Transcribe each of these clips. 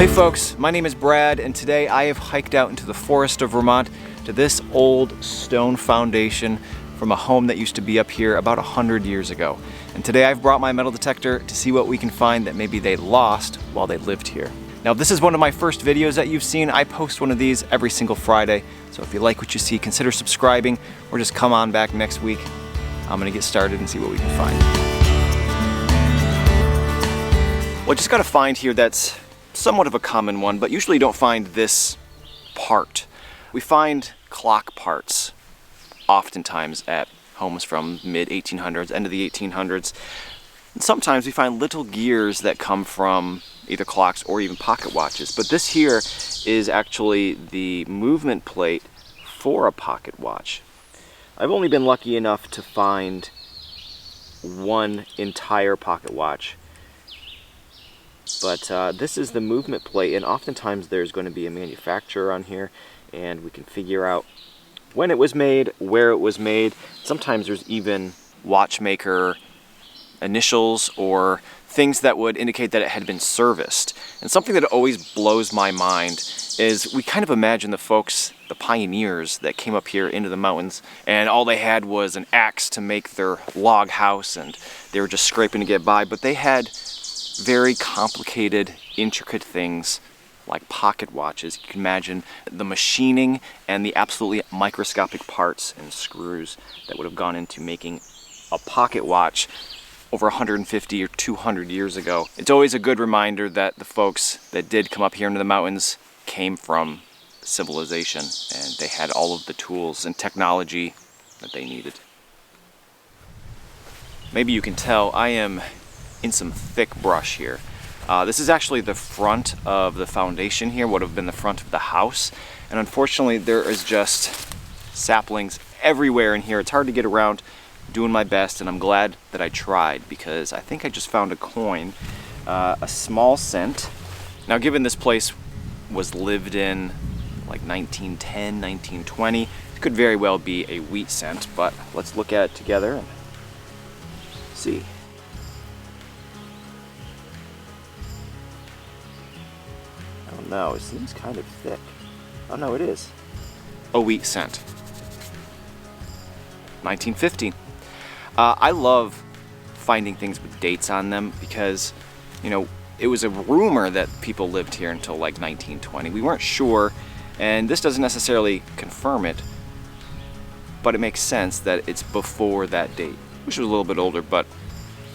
Hey folks, my name is Brad, and today I have hiked out into the forest of Vermont to this old stone foundation from a home that used to be up here about 100 years ago. And today I've brought my metal detector to see what we can find that maybe they lost while they lived here. Now, if this is one of my first videos that you've seen, I post one of these every single Friday. So if you like what you see, consider subscribing or just come on back next week. I'm gonna get started and see what we can find. Well, I just got a find here that's somewhat of a common one, but usually you don't find this part. We find clock parts oftentimes at homes from mid-1800s, end of the 1800s. And sometimes we find little gears that come from either clocks or even pocket watches. But this here is actually the movement plate for a pocket watch. I've only been lucky enough to find one entire pocket watch. But this is the movement plate, and oftentimes there's going to be a manufacturer on here, and we can figure out when it was made, where it was made. Sometimes there's even watchmaker initials or things that would indicate that it had been serviced. And something that always blows my mind is we kind of imagine the folks, the pioneers that came up here into the mountains, and all they had was an axe to make their log house, and they were just scraping to get by, but they had very complicated, intricate things like pocket watches. You can imagine the machining and the absolutely microscopic parts and screws that would have gone into making a pocket watch over 150 or 200 years ago. It's always a good reminder that the folks that did come up here into the mountains came from civilization, and they had all of the tools and technology that they needed. Maybe you can tell I am in some thick brush here. This is actually the front of the foundation here, would have been the front of the house. And unfortunately, there is just saplings everywhere in here. It's hard to get around. Doing my best, and I'm glad that I tried, because I think I just found a coin, a small cent. Now, given this place was lived in like 1910, 1920, it could very well be a wheat cent, but let's look at it together and see. No, it seems kind of thick. Oh no, it is. A wheat cent. 1915. I love finding things with dates on them because, you know, it was a rumor that people lived here until like 1920. We weren't sure, and this doesn't necessarily confirm it, but it makes sense that it's before that date. Wish it was a little bit older, but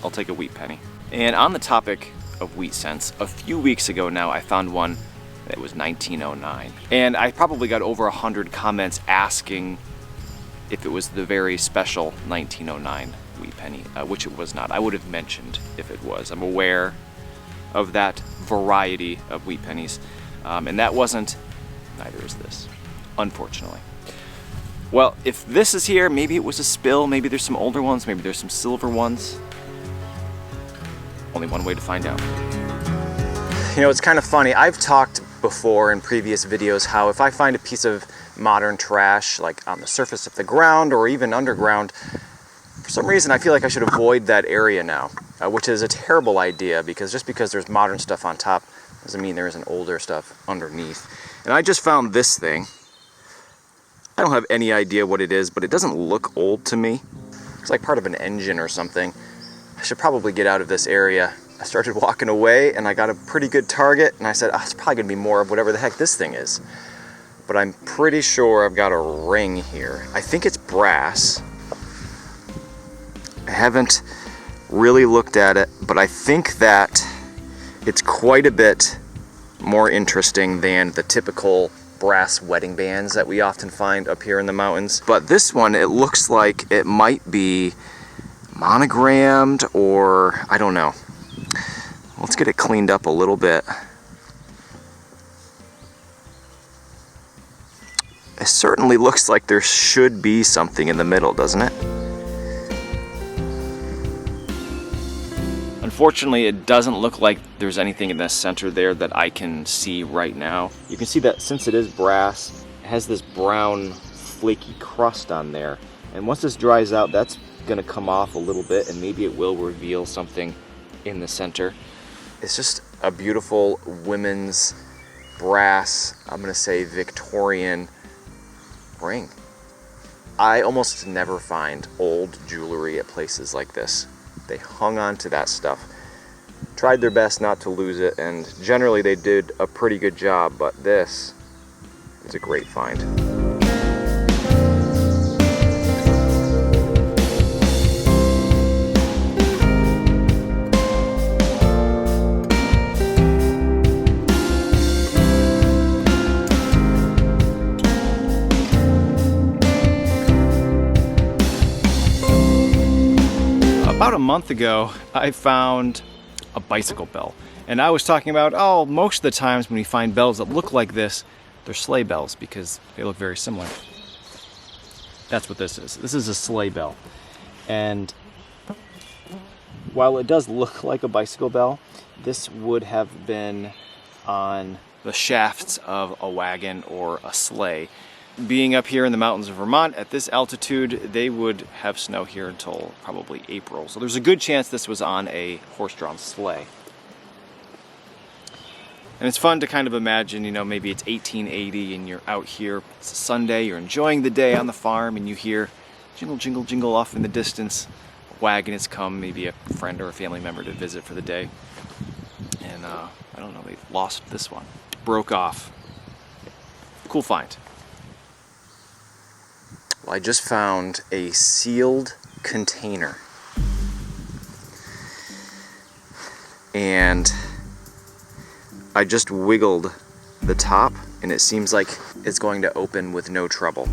I'll take a wheat penny. And on the topic of wheat cents, a few weeks ago now I found one that was 1909. And I probably got over 100 comments asking if it was the very special 1909 wheat penny, which it was not. I would have mentioned if it was. I'm aware of that variety of wheat pennies, and that wasn't, neither is this, unfortunately. Well, if this is here, maybe it was a spill, maybe there's some older ones, maybe there's some silver ones. Only one way to find out. You know, it's kind of funny. I've talked before in previous videos how if I find a piece of modern trash, like on the surface of the ground or even underground, for some reason I feel like I should avoid that area now, which is a terrible idea, because just because there's modern stuff on top doesn't mean there isn't older stuff underneath. And I just found this thing. I don't have any idea what it is, but it doesn't look old to me. It's like part of an engine or something. I should probably get out of this area. I started walking away and I got a pretty good target, and I said, oh, it's probably gonna be more of whatever the heck this thing is. But I'm pretty sure I've got a ring here. I think it's brass. I haven't really looked at it, but I think that it's quite a bit more interesting than the typical brass wedding bands that we often find up here in the mountains. But this one, it looks like it might be monogrammed, or I don't know. Let's get it cleaned up a little bit. It certainly looks like there should be something in the middle, doesn't it? Unfortunately, it doesn't look like there's anything in the center there that I can see right now. You can see that since it is brass, it has this brown flaky crust on there. And once this dries out, that's going to come off a little bit, and maybe it will reveal something in the center. It's just a beautiful women's brass, I'm gonna say Victorian ring. I almost never find old jewelry at places like this. They hung on to that stuff, tried their best not to lose it, and generally they did a pretty good job, but this is a great find. About a month ago, I found a bicycle bell. And I was talking about, oh, most of the times when you find bells that look like this, they're sleigh bells because they look very similar. That's what this is. This is a sleigh bell. And while it does look like a bicycle bell, this would have been on the shafts of a wagon or a sleigh. Being up here in the mountains of Vermont at this altitude, they would have snow here until probably April. So there's a good chance this was on a horse-drawn sleigh. And it's fun to kind of imagine, you know, maybe it's 1880 and you're out here, it's a Sunday, you're enjoying the day on the farm and you hear jingle, jingle, jingle off in the distance. A wagon has come, maybe a friend or a family member to visit for the day. And I don't know, they've lost this one. Broke off. Cool find. Well, I just found a sealed container. And I just wiggled the top and it seems like it's going to open with no trouble.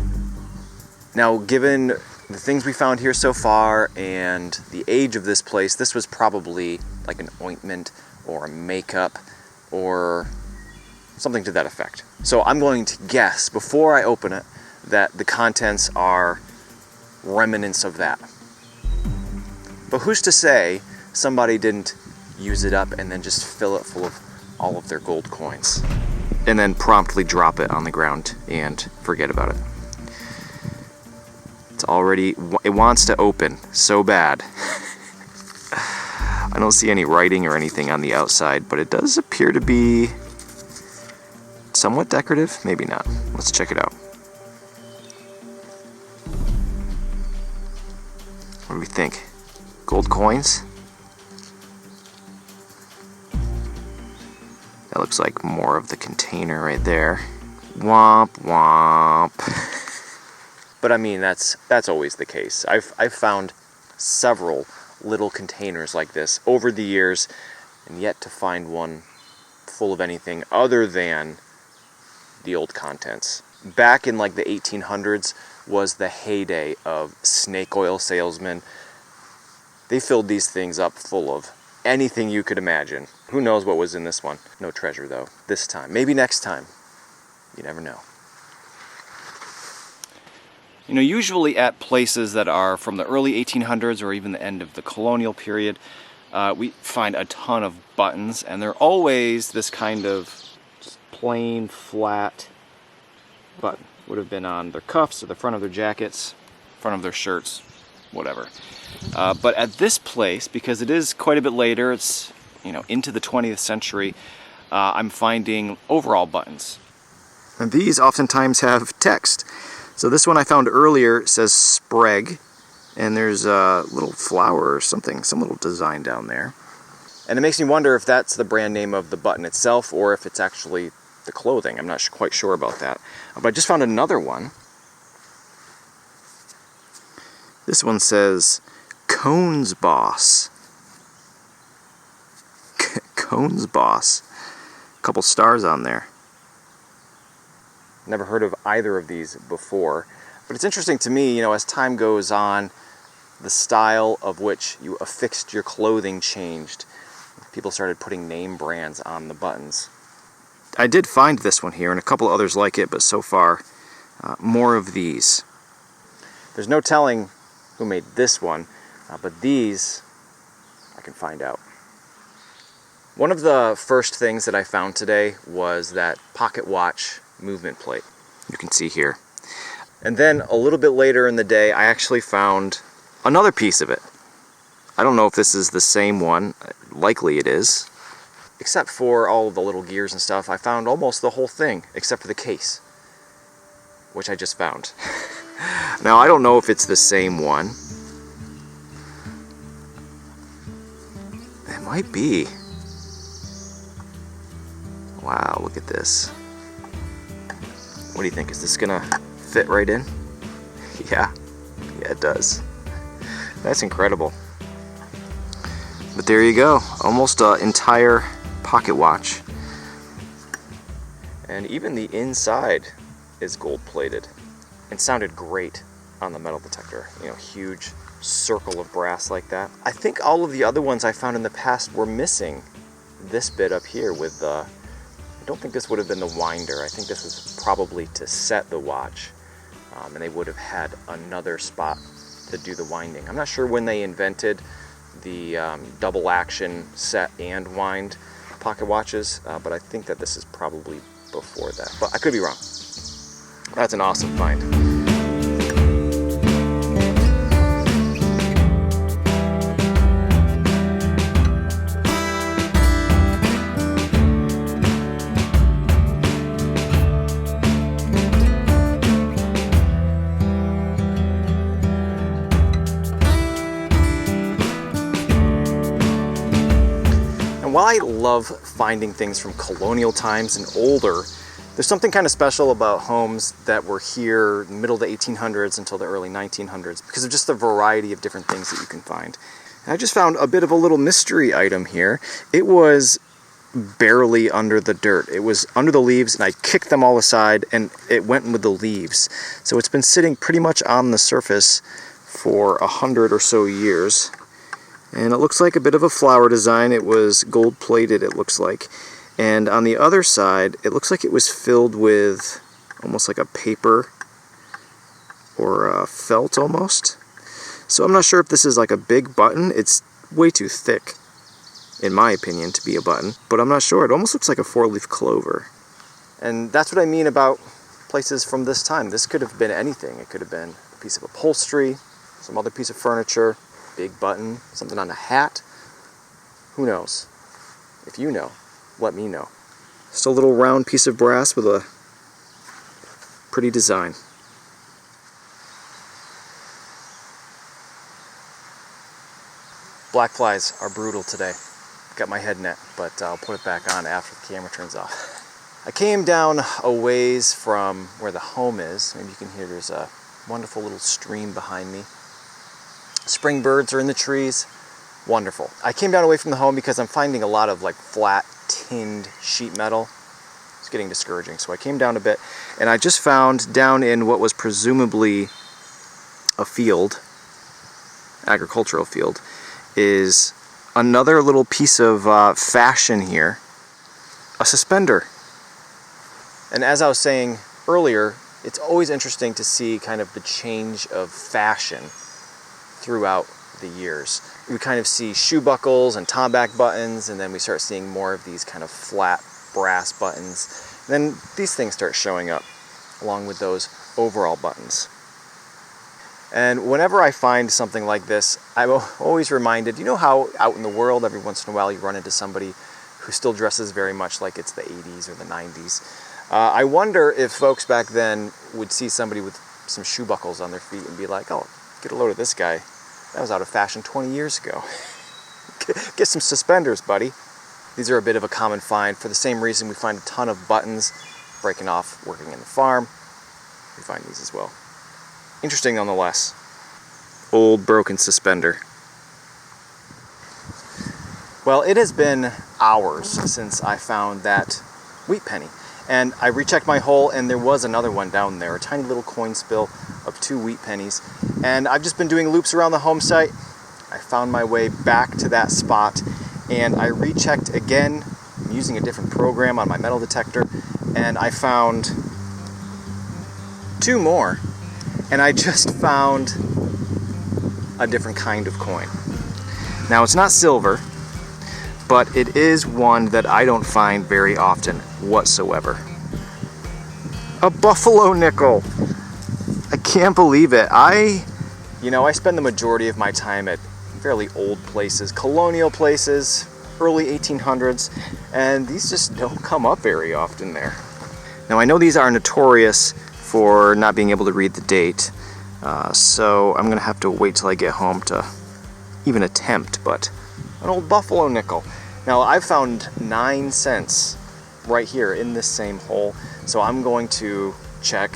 Now, given the things we found here so far and the age of this place, this was probably like an ointment or a makeup or something to that effect. So I'm going to guess, before I open it, that the contents are remnants of that. But who's to say somebody didn't use it up and then just fill it full of all of their gold coins and then promptly drop it on the ground and forget about it. It's already, it wants to open so bad. I don't see any writing or anything on the outside, but it does appear to be somewhat decorative. Maybe not. Let's check it out. What do we think? Gold coins? That looks like more of the container right there. Womp womp. But I mean, that's always the case. I've found several little containers like this over the years, and yet to find one full of anything other than the old contents. Back in like the 1800s was the heyday of snake oil salesmen. They filled these things up full of anything you could imagine. Who knows what was in this one? No treasure though, this time. Maybe next time. You never know. You know, usually at places that are from the early 1800s or even the end of the colonial period, we find a ton of buttons, and they're always this kind of plain, flat button. Would have been on their cuffs or the front of their jackets, front of their shirts, whatever. But at this place, because it is quite a bit later, it's, you know, into the 20th century, I'm finding overall buttons. And these oftentimes have text. So this one I found earlier says Sprague, and there's a little flower or something, some little design down there. And it makes me wonder if that's the brand name of the button itself or if it's actually the clothing. I'm not quite sure about that. But I just found another one. This one says Cones Boss. Cones Boss. A couple stars on there. Never heard of either of these before. But it's interesting to me, you know, as time goes on, the style of which you affixed your clothing changed. People started putting name brands on the buttons. I did find this one here and a couple others like it, but so far, more of these. There's no telling who made this one, but these I can find out. One of the first things that I found today was that pocket watch movement plate. You can see here. And then a little bit later in the day, I actually found another piece of it. I don't know if this is the same one. Likely it is. except for all of the little gears and stuff, I found almost the whole thing, except for the case, which I just found. Now, I don't know if it's the same one. It might be. Wow, look at this. What do you think? Is this gonna fit right in? Yeah, it does. That's incredible. But there you go, almost an entire pocket watch. And even the inside is gold plated. It sounded great on the metal detector. You know, huge circle of brass like that. I think all of the other ones I found in the past were missing this bit up here with I don't think this would have been the winder. I think this was probably to set the watch. And they would have had another spot to do the winding. I'm not sure when they invented the double action set and wind pocket watches, but I think that this is probably before that. But I could be wrong. That's an awesome find. While I love finding things from colonial times and older, there's something kind of special about homes that were here in the middle of the 1800s until the early 1900s because of just the variety of different things that you can find. And I just found a bit of a little mystery item here. It was barely under the dirt. It was under the leaves, and I kicked them all aside and it went with the leaves. So it's been sitting pretty much on the surface for 100 or so years. And it looks like a bit of a flower design. It was gold plated, it looks like. And on the other side, it looks like it was filled with almost like a paper or a felt almost. So I'm not sure if this is like a big button. It's way too thick, in my opinion, to be a button. But I'm not sure. It almost looks like a 4-leaf clover. And that's what I mean about places from this time. This could have been anything. It could have been a piece of upholstery, some other piece of furniture, big button, something on a hat. Who knows? If you know, let me know. Just a little round piece of brass with a pretty design. Black flies are brutal today. Got my head net, but I'll put it back on after the camera turns off. I came down a ways from where the home is. Maybe you can hear there's a wonderful little stream behind me. Spring birds are in the trees. Wonderful. I came down away from the home because I'm finding a lot of like flat tinned sheet metal. It's getting discouraging. So I came down a bit and I just found down in what was presumably a field, agricultural field, is another little piece of fashion here, a suspender. And as I was saying earlier, it's always interesting to see kind of the change of fashion throughout the years. We kind of see shoe buckles and tomback buttons, and then we start seeing more of these kind of flat brass buttons. And then these things start showing up along with those overall buttons. And whenever I find something like this, I'm always reminded, you know how out in the world every once in a while you run into somebody who still dresses very much like it's the 80s or the 90s. I wonder if folks back then would see somebody with some shoe buckles on their feet and be like, oh, get a load of this guy. That was out of fashion 20 years ago. Get some suspenders, buddy. These are a bit of a common find for the same reason we find a ton of buttons breaking off working in the farm. We find these as well. Interesting nonetheless. Old broken suspender. Well, it has been hours since I found that wheat penny. And I rechecked my hole and there was another one down there, a tiny little coin spill of 2 wheat pennies. And I've just been doing loops around the home site. I found my way back to that spot and I rechecked again using a different program on my metal detector, and I found 2 more. And I just found a different kind of coin. Now it's not silver, but it is one that I don't find very often whatsoever. A buffalo nickel. I can't believe it. I spend the majority of my time at fairly old places, colonial places, early 1800s, and these just don't come up very often there. Now I know these are notorious for not being able to read the date, so I'm gonna have to wait till I get home to even attempt, but an old buffalo nickel. Now I've found 9 cents right here in this same hole, so I'm going to check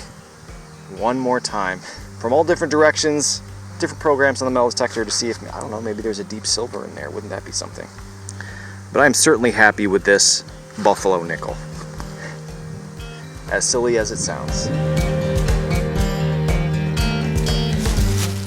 one more time from all different directions, different programs on the metal detector to see if, I don't know, maybe there's a deep silver in there. Wouldn't that be something? But I'm certainly happy with this buffalo nickel. As silly as it sounds.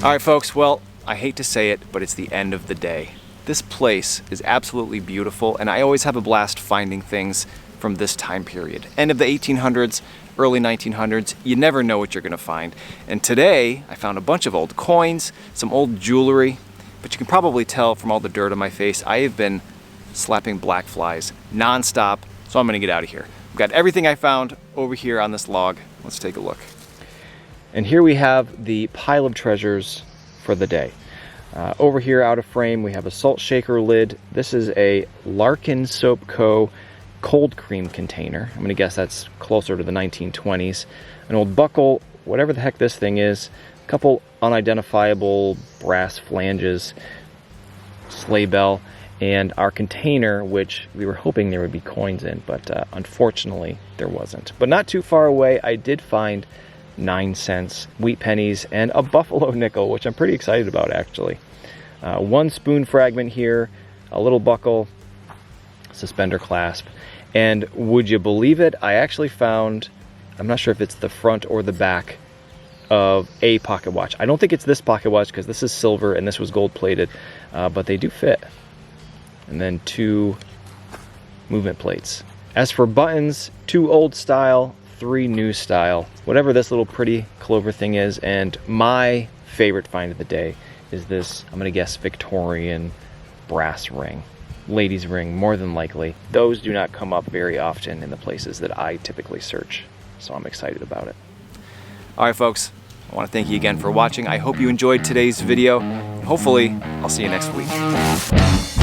All right, folks, well, I hate to say it, but it's the end of the day. This place is absolutely beautiful, and I always have a blast finding things from this time period. End of the 1800s, early 1900s, you never know what you're gonna find. And today, I found a bunch of old coins, some old jewelry, but you can probably tell from all the dirt on my face, I have been slapping black flies nonstop, so I'm gonna get out of here. I've got everything I found over here on this log. Let's take a look. And here we have the pile of treasures for the day. Over here out of frame, we have a salt shaker lid. This is a Larkin Soap Co. cold cream container. I'm gonna guess that's closer to the 1920s. An old buckle, whatever the heck this thing is, a couple unidentifiable brass flanges, sleigh bell, and our container, which we were hoping there would be coins in, but unfortunately there wasn't. But not too far away, I did find 9 cents, wheat pennies, and a buffalo nickel, which I'm pretty excited about actually. One spoon fragment here, a little buckle, suspender clasp, and would you believe it, I actually found, I'm not sure if it's the front or the back of a pocket watch. I don't think it's this pocket watch because this is silver and this was gold plated, but they do fit. And then 2 movement plates. As for buttons, 2 old style, 3 new style, whatever this little pretty clover thing is. And my favorite find of the day is this, I'm gonna guess, Victorian brass ring. Ladies' ring, more than likely. Those do not come up very often in the places that I typically search, so I'm excited about it. All right, folks, I want to thank you again for watching. I hope you enjoyed today's video. Hopefully, I'll see you next week.